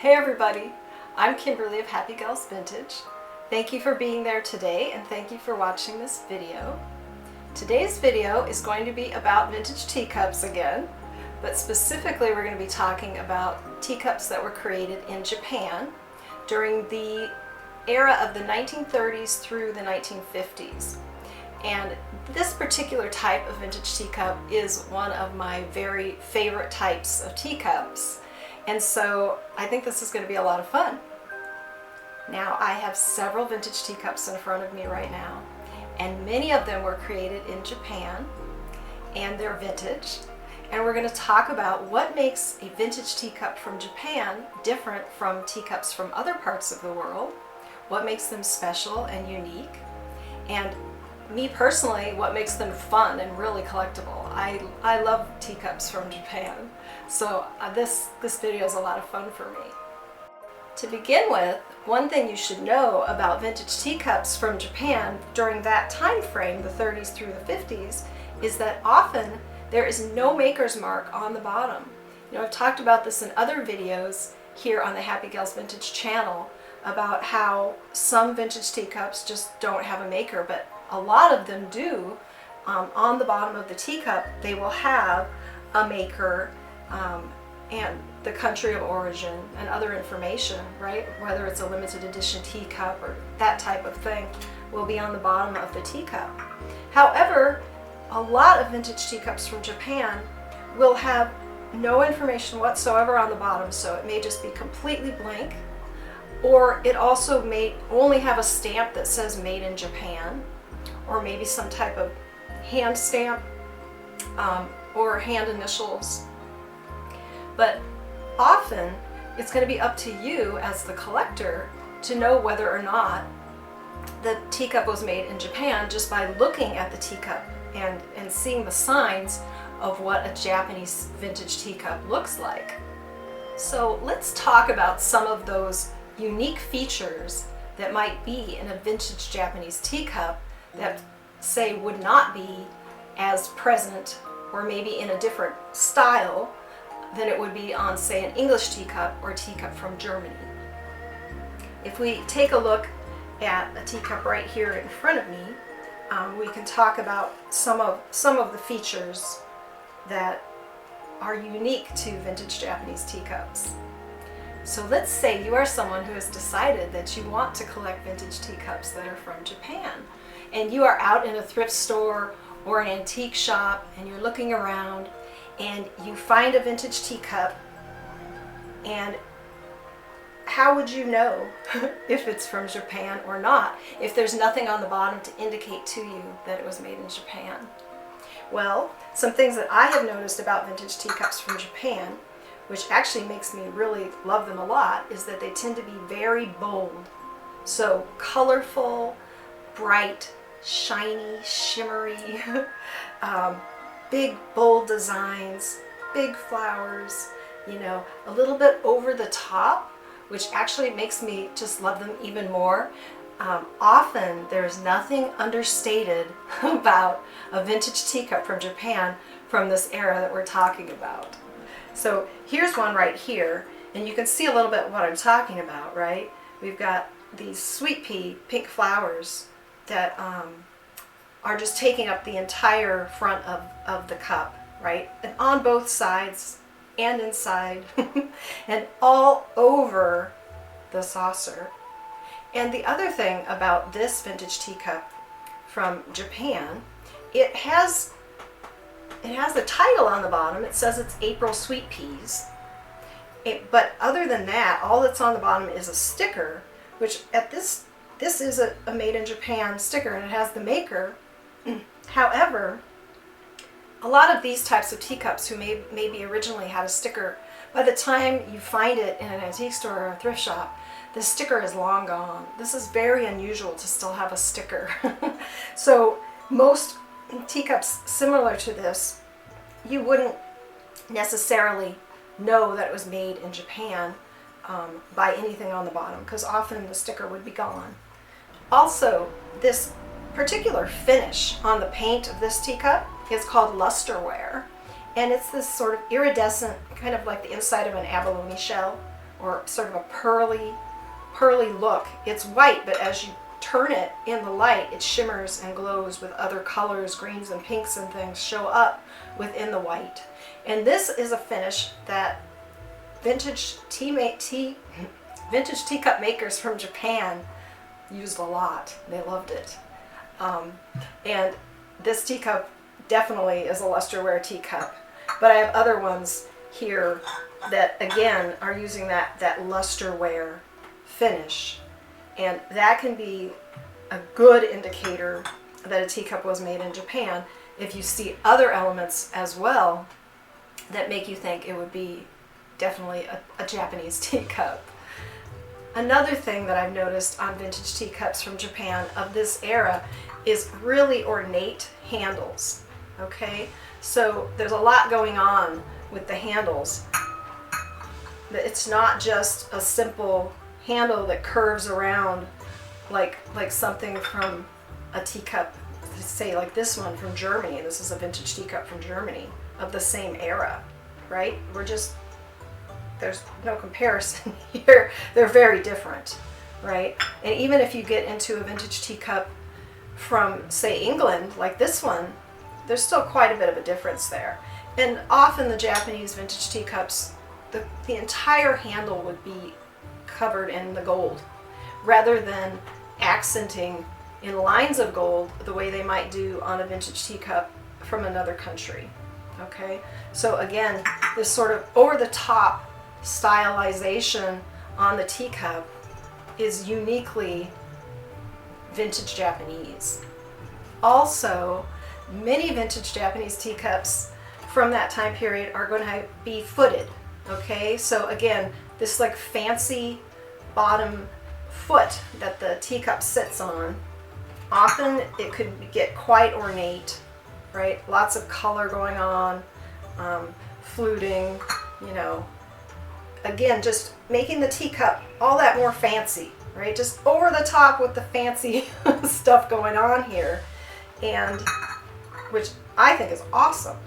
Hey everybody, I'm Kimberly of Happy Gals Vintage. Thank you for being there today and thank you for watching this video. Today's video is going to be about vintage teacups again, but specifically we're going to be talking about teacups that were created in Japan during the era of the 1930s through the 1950s. And this particular type of vintage teacup is one of my very favorite types of teacups. And so I think this is going to be a lot of fun. Now I have several vintage teacups in front of me right now, and many of them were created in Japan and they're vintage. And we're going to talk about what makes a vintage teacup from Japan different from teacups from other parts of the world, what makes them special and unique, and me personally, what makes them fun and really collectible. I love teacups from Japan, so this video is a lot of fun for me. To begin with, one thing you should know about vintage teacups from Japan during that time frame, the 30s through the 50s, is that often there is no maker's mark on the bottom. You know, I've talked about this in other videos here on the Happy Gals Vintage channel about how some vintage teacups just don't have a maker, but a lot of them do. On the bottom of the teacup they will have a maker and the country of origin and other information, right? Whether it's a limited edition teacup or that type of thing will be on the bottom of the teacup. However, a lot of vintage teacups from Japan will have no information whatsoever on the bottom, so it may just be completely blank, or it also may only have a stamp that says made in Japan, or maybe some type of hand stamp or hand initials. But often it's going to be up to you as the collector to know whether or not the teacup was made in Japan just by looking at the teacup and seeing the signs of what a Japanese vintage teacup looks like. So let's talk about some of those unique features that might be in a vintage Japanese teacup that, say, would not be as present or maybe in a different style than it would be on, say, an English teacup or a teacup from Germany. If we take a look at a teacup right here in front of me, we can talk about some of the features that are unique to vintage Japanese teacups. So let's say you are someone who has decided that you want to collect vintage teacups that are from Japan, and you are out in a thrift store or an antique shop and you're looking around and you find a vintage teacup, and how would you know if it's from Japan or not if there's nothing on the bottom to indicate to you that it was made in Japan? Well, some things that I have noticed about vintage teacups from Japan, which actually makes me really love them a lot, is that they tend to be very bold. So colorful, bright, shiny, shimmery, big bold designs, big flowers, you know, a little bit over the top, which actually makes me just love them even more. Often there's nothing understated about a vintage teacup from Japan from this era that we're talking about. So here's one right here, and you can see a little bit what I'm talking about, right? We've got these sweet pea pink flowers that are just taking up the entire front of the cup, right? And on both sides and inside and all over the saucer. And the other thing about this vintage teacup from Japan, it has a title on the bottom. It says it's April Sweet Peas. But other than that, all that's on the bottom is a sticker, which at this is a made in Japan sticker, and it has the maker. However, a lot of these types of teacups who maybe originally had a sticker, by the time you find it in an antique store or a thrift shop, the sticker is long gone. This is very unusual to still have a sticker. So most teacups similar to this, you wouldn't necessarily know that it was made in Japan by anything on the bottom, because often the sticker would be gone. Also, this particular finish on the paint of this teacup is called Lusterware, and it's this sort of iridescent, kind of like the inside of an abalone shell, or sort of a pearly look. It's white, but as you turn it in the light, it shimmers and glows with other colors, greens and pinks and things show up within the white. And this is a finish that vintage teacup makers from Japan used a lot. They loved it. And this teacup definitely is a Lusterware teacup, but I have other ones here that again are using that Lusterware finish, and that can be a good indicator that a teacup was made in Japan if you see other elements as well that make you think it would be definitely a Japanese teacup. Another thing that I've noticed on vintage teacups from Japan of this era is really ornate handles. Okay, so there's a lot going on with the handles. It's not just a simple handle that curves around like something from a teacup, say like this one from Germany. This is a vintage teacup from Germany of the same era, right? There's no comparison here. They're very different, right? And even if you get into a vintage teacup from, say, England, like this one, there's still quite a bit of a difference there. And often the Japanese vintage teacups, the entire handle would be covered in the gold, rather than accenting in lines of gold the way they might do on a vintage teacup from another country. Okay, so again, this sort of over-the-top stylization on the teacup is uniquely vintage Japanese. Also, many vintage Japanese teacups from that time period are going to be footed. Okay, so again, this like fancy bottom foot that the teacup sits on, often it could get quite ornate, right? Lots of color going on, fluting, you know. Again, just making the teacup all that more fancy, right? Just over the top with the fancy stuff going on here, and which I think is awesome.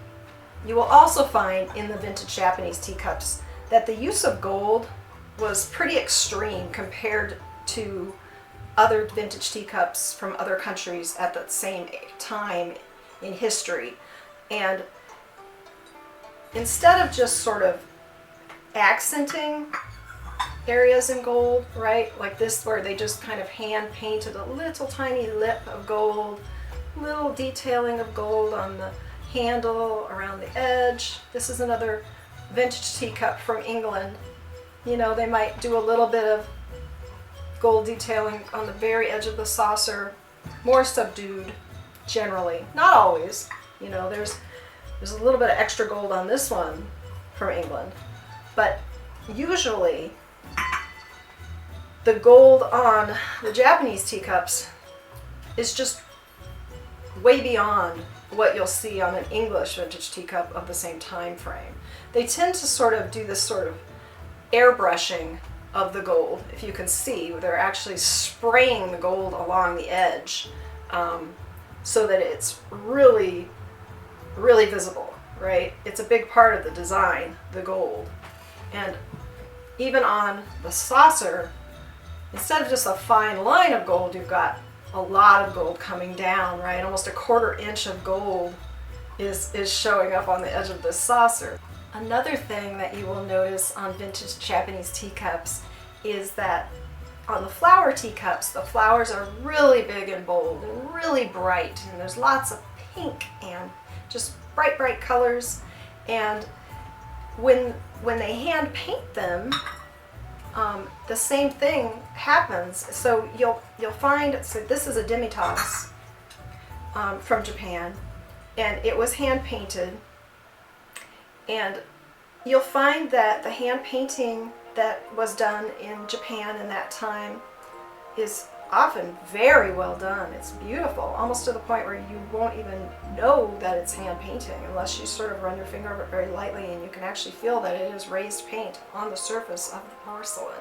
You will also find in the vintage Japanese teacups that the use of gold was pretty extreme compared to other vintage teacups from other countries at the same time in history. And instead of just sort of accenting areas in gold, right, like this where they just kind of hand painted a little tiny lip of gold, little detailing of gold on the handle around the edge. This is another vintage teacup from England. You know, they might do a little bit of gold detailing on the very edge of the saucer, more subdued generally, not always. You know, there's a little bit of extra gold on this one from England, but usually the gold on the Japanese teacups is just way beyond what you'll see on an English vintage teacup of the same time frame. They tend to sort of do this sort of airbrushing of the gold. If you can see, they're actually spraying the gold along the edge so that it's really, really visible, right? It's a big part of the design, the gold. And even on the saucer, instead of just a fine line of gold, you've got a lot of gold coming down, right? Almost a 1/4 inch of gold is showing up on the edge of this saucer. Another thing that you will notice on vintage Japanese teacups is that on the flower teacups, the flowers are really big and bold and really bright, and there's lots of pink and just bright, bright colors. And when they hand paint them, the same thing happens. So you'll find, so this is a demi-tasse from Japan, and it was hand painted, and you'll find that the hand painting that was done in Japan in that time is often very well done. It's beautiful, almost to the point where you won't even know that it's hand painting unless you sort of run your finger over it very lightly, and you can actually feel that it is raised paint on the surface of the porcelain.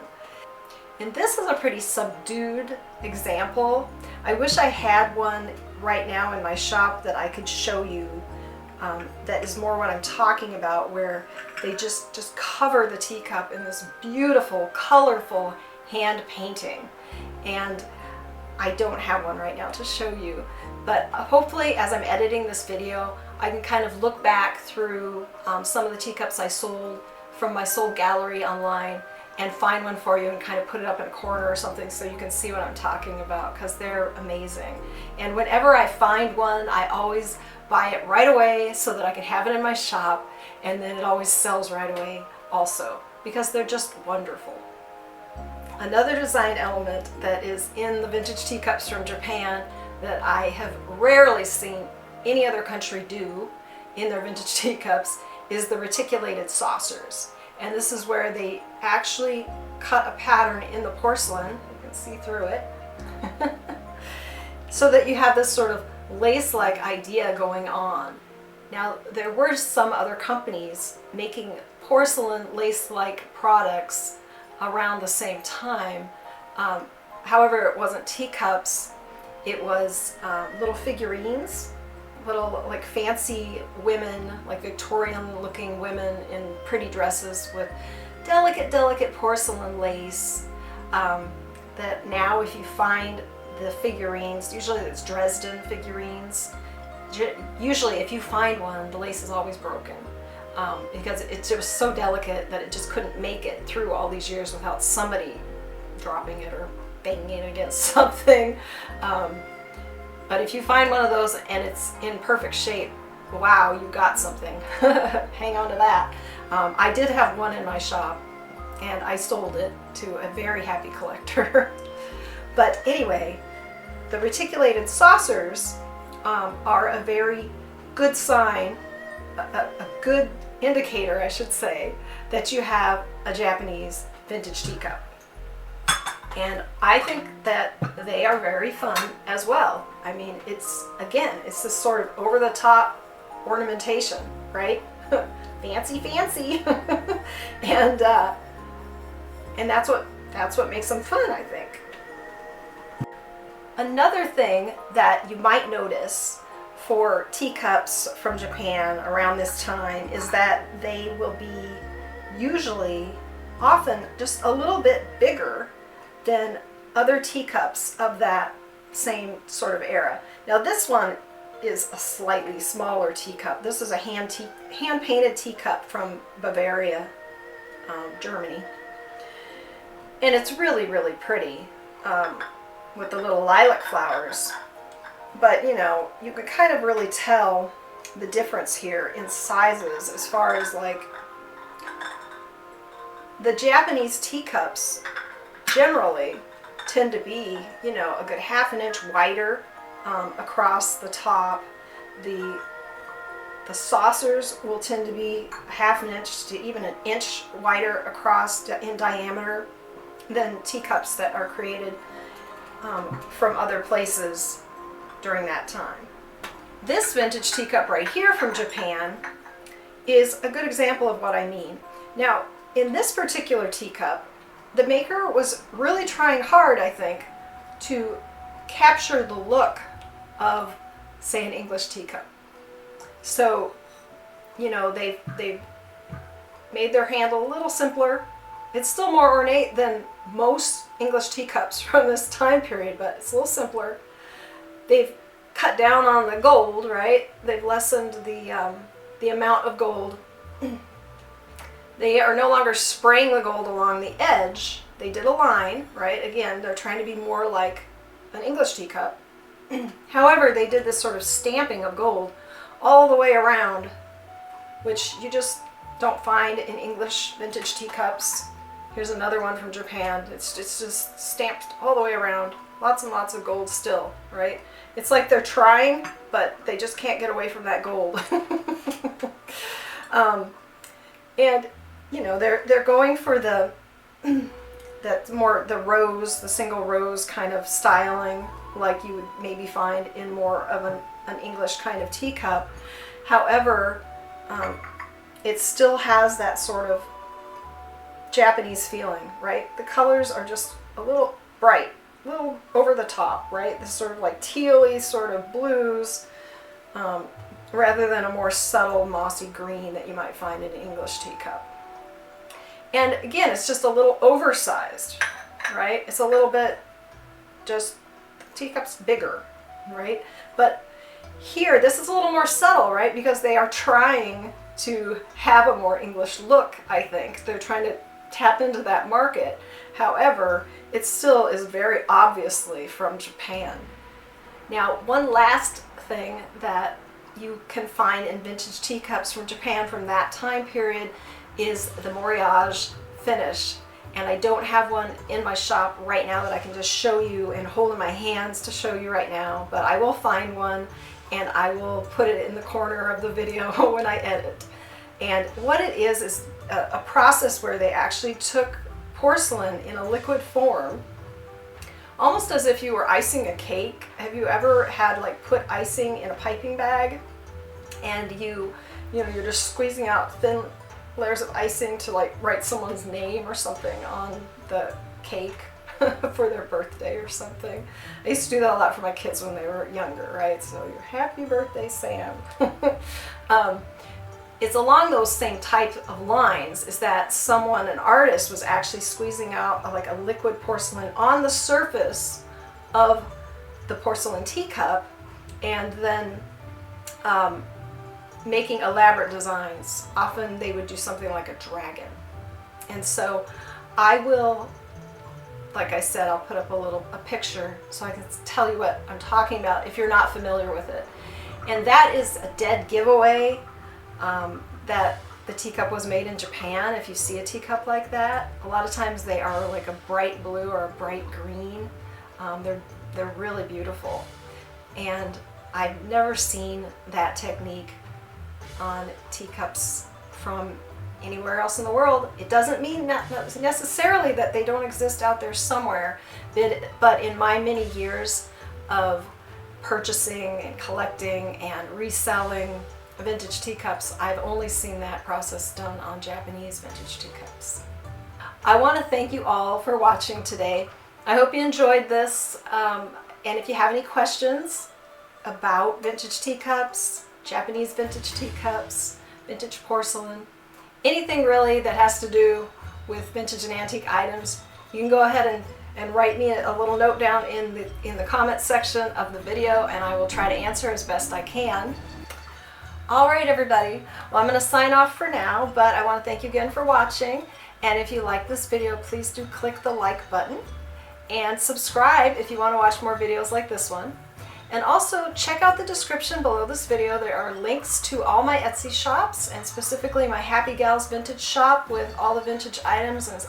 And this is a pretty subdued example. I wish I had one right now in my shop that I could show you that is more what I'm talking about, where they just cover the teacup in this beautiful, colorful hand painting. And I don't have one right now to show you, but hopefully as I'm editing this video, I can kind of look back through some of the teacups I sold from my sold gallery online and find one for you and kind of put it up in a corner or something so you can see what I'm talking about, because they're amazing. And whenever I find one, I always buy it right away so that I can have it in my shop, and then it always sells right away also, because they're just wonderful. Another design element that is in the vintage teacups from Japan that I have rarely seen any other country do in their vintage teacups is the reticulated saucers. And this is where they actually cut a pattern in the porcelain, you can see through it, so that you have this sort of lace-like idea going on. Now, there were some other companies making porcelain lace-like products around the same time. However, it wasn't teacups, it was little figurines, little like fancy women, like Victorian looking women in pretty dresses with delicate porcelain lace, that now if you find the figurines, usually it's Dresden figurines, usually if you find one, the lace is always broken, because it's just so delicate that it just couldn't make it through all these years without somebody dropping it or banging it against something. But if you find one of those and it's in perfect shape, wow, you got something. Hang on to that. I did have one in my shop and I sold it to a very happy collector. But anyway, the reticulated saucers are a very good sign, a good indicator, I should say, that you have a Japanese vintage teacup. And I think that they are very fun as well. I mean, it's this sort of over-the-top ornamentation, right? Fancy. and that's what makes them fun, I think. Another thing that you might notice for teacups from Japan around this time is that they will be often just a little bit bigger than other teacups of that same sort of era. Now this one is a slightly smaller teacup. This is a hand-painted teacup from Bavaria, Germany. And it's really, really pretty with the little lilac flowers. But you know, you can kind of really tell the difference here in sizes as far as like the Japanese teacups generally tend to be, you know, a good ½ inch wider across the top. The saucers will tend to be ½ inch to even an inch wider across in diameter than teacups that are created from other places during that time. This vintage teacup right here from Japan is a good example of what I mean. Now, in this particular teacup, the maker was really trying hard, I think, to capture the look of, say, an English teacup. So, you know, they've made their handle a little simpler. It's still more ornate than most English teacups from this time period, but it's a little simpler. They've cut down on the gold, right? They've lessened the amount of gold. They are no longer spraying the gold along the edge. They did a line, right? Again, they're trying to be more like an English teacup. However, they did this sort of stamping of gold all the way around, which you just don't find in English vintage teacups. Here's another one from Japan. It's just stamped all the way around. Lots and lots of gold still, right? It's like they're trying, but they just can't get away from that gold. And you know, they're going for the rose, the single rose kind of styling, like you would maybe find in more of an English kind of teacup. However, it still has that sort of Japanese feeling, right? The colors are just a little bright, a little over the top, right? This sort of like tealy sort of blues, rather than a more subtle mossy green that you might find in an English teacup. And again, it's just a little oversized, right? It's a little bit just, teacup's bigger, right? But here, this is a little more subtle, right? Because they are trying to have a more English look, I think. They're trying to tap into that market. However, it still is very obviously from Japan. Now, one last thing that you can find in vintage teacups from Japan from that time period is the moriage finish. And I don't have one in my shop right now that I can just show you and hold in my hands to show you right now, but I will find one and I will put it in the corner of the video when I edit. And what it is a process where they actually took porcelain in a liquid form, almost as if you were icing a cake. Have you ever had like put icing in a piping bag and you're just squeezing out thin layers of icing to like write someone's name or something on the cake for their birthday or something? I used to do that a lot for my kids when they were younger, right? So your happy birthday, Sam. It's along those same type of lines, is that someone, an artist, was actually squeezing out like a liquid porcelain on the surface of the porcelain teacup and then making elaborate designs. Often they would do something like a dragon. And so I will, like I said, I'll put up a picture so I can tell you what I'm talking about if you're not familiar with it. And that is a dead giveaway that the teacup was made in Japan. If you see a teacup like that, a lot of times they are like a bright blue or a bright green. They're really beautiful. And I've never seen that technique on teacups from anywhere else in the world. It doesn't mean not necessarily that they don't exist out there somewhere, but in my many years of purchasing and collecting and reselling vintage teacups, I've only seen that process done on Japanese vintage teacups. I want to thank you all for watching today. I hope you enjoyed this, and if you have any questions about vintage teacups, Japanese vintage teacups, vintage porcelain, anything really that has to do with vintage and antique items, you can go ahead and write me a little note down in the comments section of the video, and I will try to answer as best I can. All right, everybody. Well, I'm going to sign off for now, but I want to thank you again for watching. And if you like this video, please do click the like button and subscribe if you want to watch more videos like this one. And also check out the description below this video. There are links to all my Etsy shops, and specifically my Happy Gals Vintage shop with all the vintage items, and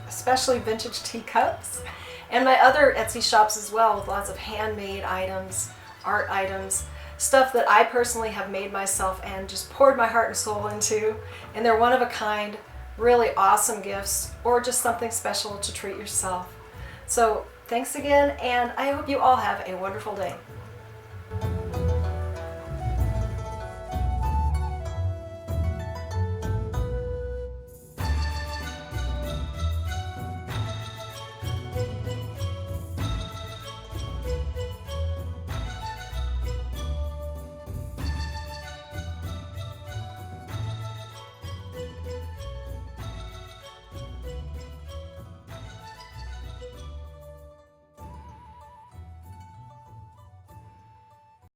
especially vintage teacups, and my other Etsy shops as well with lots of handmade items, art items, stuff that I personally have made myself and just poured my heart and soul into. And they're one of a kind, really awesome gifts, or just something special to treat yourself. So thanks again, and I hope you all have a wonderful day.